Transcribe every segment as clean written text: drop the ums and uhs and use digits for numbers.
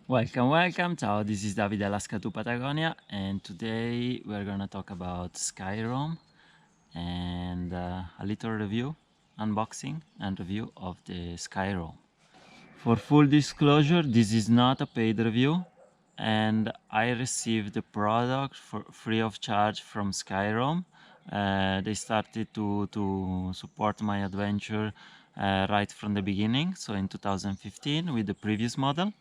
Welcome, ciao, this is Davide Alaska to Patagonia, and today we're gonna talk about Skyroam and a little review, unboxing and review of the Skyroam. For full disclosure, this is not a paid review, and I received the product for free of charge from Skyroam. They started to support my adventure right from the beginning, so in 2015 with the previous model.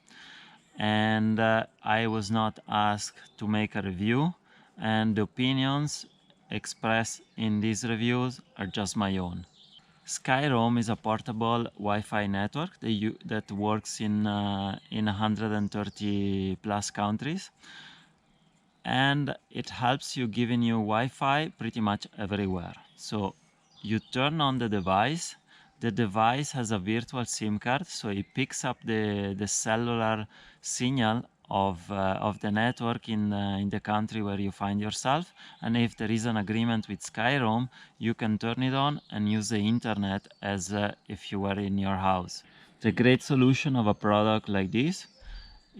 And I was not asked to make a review, and the opinions expressed in these reviews are just my own. Skyroam is a portable Wi-Fi network that works in 130 plus countries, and it helps you giving you Wi-Fi pretty much everywhere. So you turn on the device has a virtual SIM card, so it picks up the cellular signal of the network in the country where you find yourself, and if there is an agreement with Skyroam, you can turn it on and use the internet as if you were in your house. The great solution of a product like this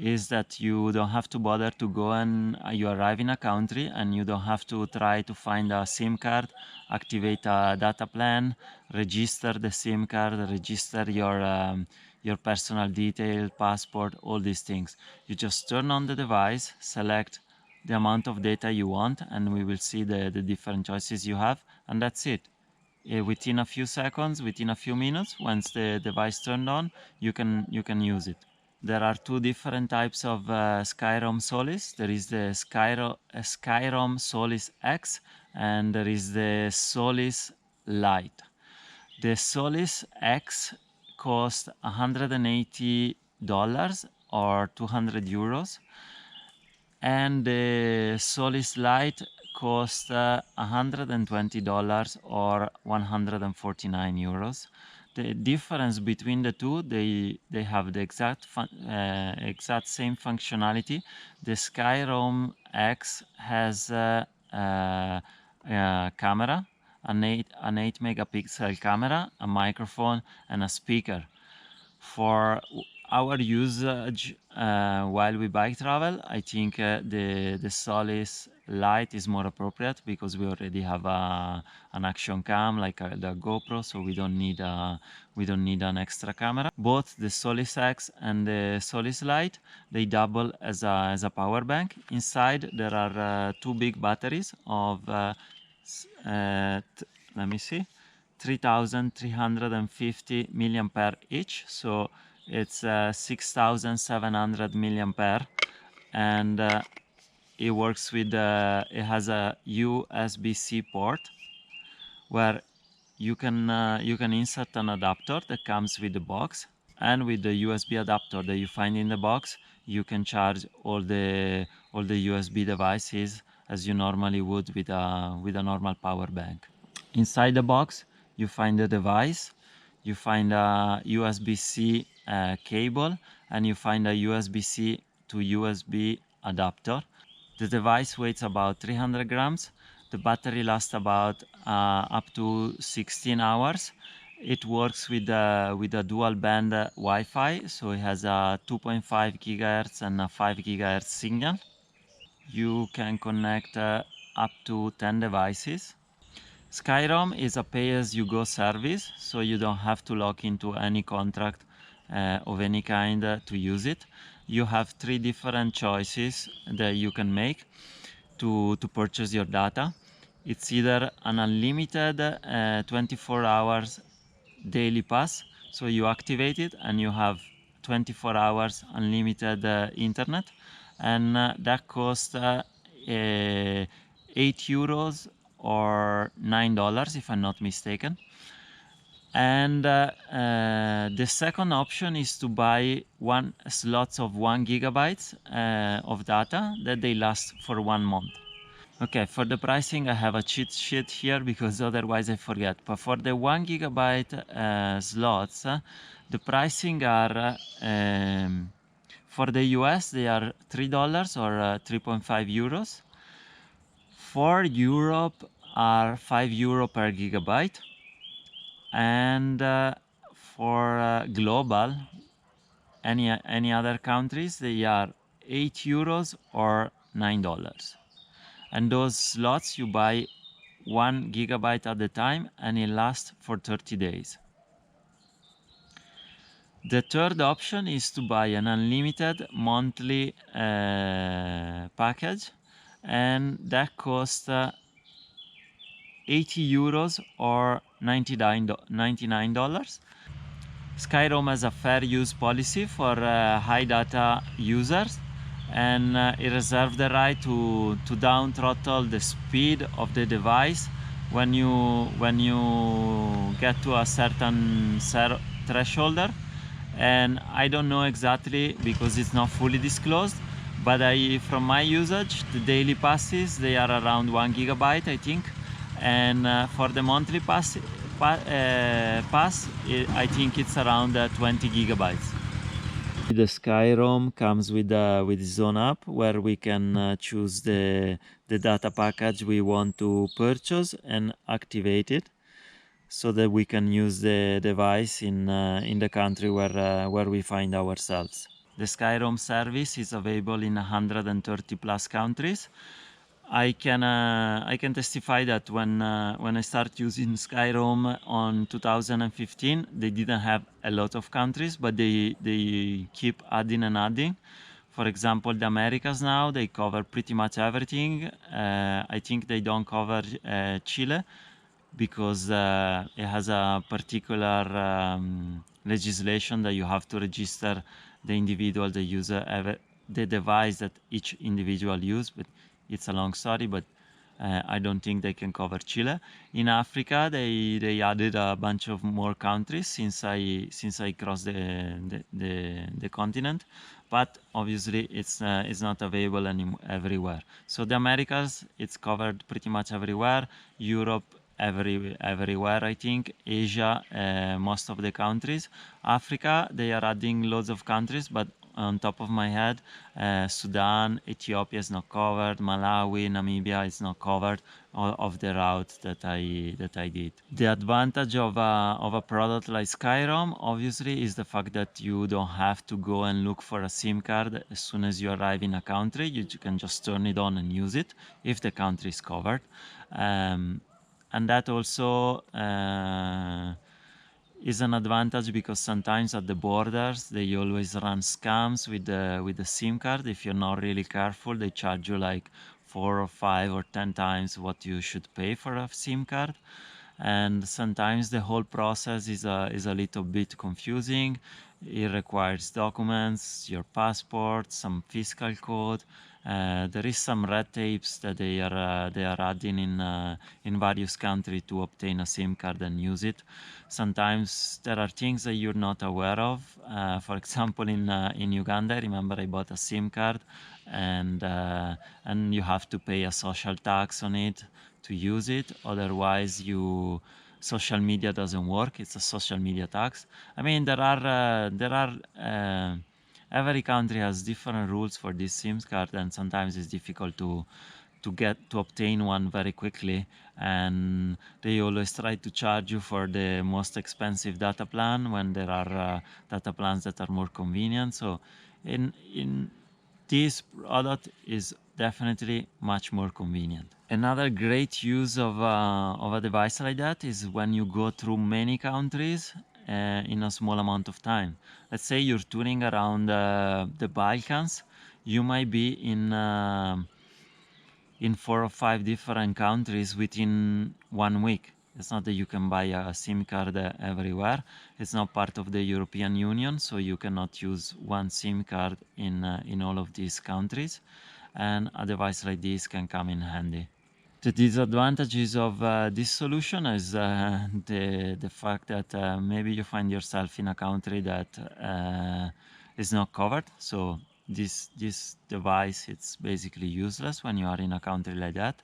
is that you don't have to bother to go and you arrive in a country and you don't have to try to find a SIM card, activate a data plan, register the SIM card, register your personal detail, passport, all these things. You just turn on the device, select the amount of data you want, and we will see the different choices you have, and that's it. Within a few seconds, within a few minutes, once the device turned on, you can use it. There are two different types of Skyroam Solis. There is the Skyroam Solis X, and there is the Solis Lite. The Solis X cost $180 or 200 euros, and the Solis Lite cost $120 or 149 euros. The difference between the two, they have the exact same functionality. The Skyroam X has a camera, an 8 megapixel camera, a microphone, and a speaker. For our usage while we bike travel, I think the Solis Lite is more appropriate because we already have an action cam like the GoPro, so we don't need an extra camera. Both the Solis X and the Solis Lite, they double as a power bank. Inside there are two big batteries of let me see, 3,350 milliampere each, so it's 6,700 milliampere, and it works with it has a USB-C port where you can insert an adapter that comes with the box, and with the USB adapter that you find in the box, you can charge all the USB devices as you normally would with a normal power bank. Inside the box, you find the device, you find a USB-C cable, and you find a USB-C to USB adapter. The device weighs about 300 grams. The battery lasts about up to 16 hours. It works with a dual band Wi-Fi, so it has a 2.5 gigahertz and a 5 gigahertz signal. You can connect up to 10 devices. Skyroam is a pay-as-you-go service, so you don't have to log into any contract of any kind to use it. You have three different choices that you can make to purchase your data. It's either an unlimited 24 hours daily pass, so you activate it and you have 24 hours unlimited internet, and that costs 8 euros or $9 if I'm not mistaken. And the second option is to buy slots of 1 gigabyte of data that they last for 1 month. Okay, for the pricing I have a cheat sheet here because otherwise I forget. But for the 1 gigabyte slots, the pricing are for the US they are $3 or 3.5 euros. For Europe are 5 euro per gigabyte, and for global any other countries, they are €8 or $9. And those slots you buy 1 gigabyte at a time, and it lasts for 30 days. The third option is to buy an unlimited monthly package, and that costs €80 or $99. Skyroam has a fair use policy for high data users, and it reserves the right to down throttle the speed of the device when you get to a certain threshold. And I don't know exactly because it's not fully disclosed, but from my usage, the daily passes, they are around 1 gigabyte, I think, and for the monthly pass, I think it's around 20 gigabytes. The Skyroam comes with its own app where we can choose the data package we want to purchase and activate it, so that we can use the device in the country where we find ourselves. The Skyroam service is available in 130 plus countries. I can testify that when I started using Skyroam on 2015, they didn't have a lot of countries, but they keep adding and adding. For example, the Americas now, they cover pretty much everything. I think they don't cover Chile, because it has a particular legislation that you have to register the individual, the user, the device that each individual use. But it's a long story, but I don't think they can cover Chile. In Africa, they added a bunch of more countries since I crossed the continent, but obviously it's not available everywhere. So the Americas, it's covered pretty much everywhere. Europe, everywhere, I think. Asia, most of the countries. Africa, they are adding loads of countries, but on top of my head, Sudan, Ethiopia is not covered, Malawi, Namibia is not covered of the route that I did. The advantage of a product like Skyroam obviously is the fact that you don't have to go and look for a SIM card as soon as you arrive in a country. You can just turn it on and use it if the country is covered. And that also is an advantage, because sometimes at the borders they always run scams with the SIM card. If you're not really careful, they charge you like 4 or 5 or 10 times what you should pay for a SIM card. And sometimes the whole process is a little bit confusing. It requires documents, your passport, some fiscal code. There is some red tapes that they are adding in various countries to obtain a SIM card and use it. Sometimes there are things that you're not aware of. For example, in Uganda, I remember I bought a SIM card, and you have to pay a social tax on it to use it. Otherwise, social media doesn't work. It's a social media tax. I mean, there are every country has different rules for this SIM card, and sometimes it's difficult to obtain one very quickly, and they always try to charge you for the most expensive data plan when there are data plans that are more convenient. So in this product is definitely much more convenient. Another great use of a device like that is when you go through many countries in a small amount of time. Let's say you're touring around the Balkans. You might be in 4 or 5 different countries within 1 week. It's not that you can buy a SIM card everywhere. It's not part of the European Union, so you cannot use one SIM card in all of these countries. And a device like this can come in handy. The disadvantages of this solution is the fact that maybe you find yourself in a country that is not covered. So this device, it's basically useless when you are in a country like that.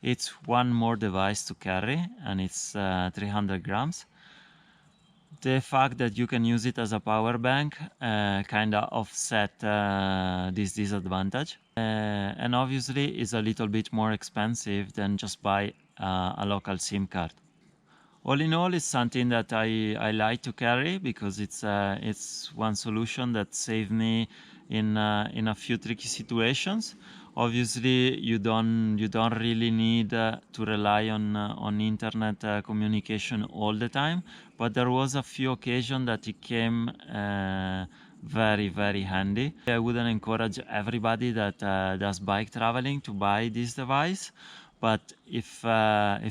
It's one more device to carry, and it's 300 grams. The fact that you can use it as a power bank kind of offset this disadvantage. And obviously is a little bit more expensive than just buy a local SIM card. All in all, it's something that I like to carry because it's one solution that saved me in a few tricky situations. Obviously, you don't really need to rely on internet communication all the time, but there was a few occasions that it came very handy. I wouldn't encourage everybody that does bike traveling to buy this device, but if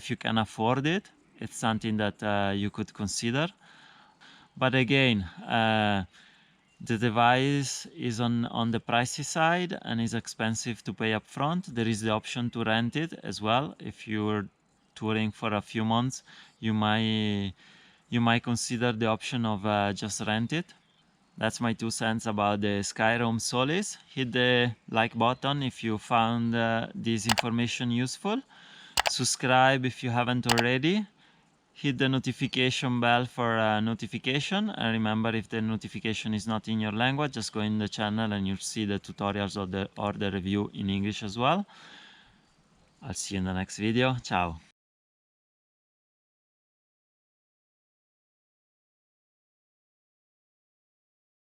you can afford it, it's something that you could consider. But again, the device is on the pricey side and is expensive to pay up front. There is the option to rent it as well. If you're touring for a few months, you might consider the option of just rent it. That's my 2 cents about the Skyroam Solis. Hit the like button if you found this information useful. Subscribe if you haven't already. Hit the notification bell for notification, and remember, if the notification is not in your language, just go in the channel and you'll see the tutorials or the review in English as well. I'll see you in the next video. Ciao.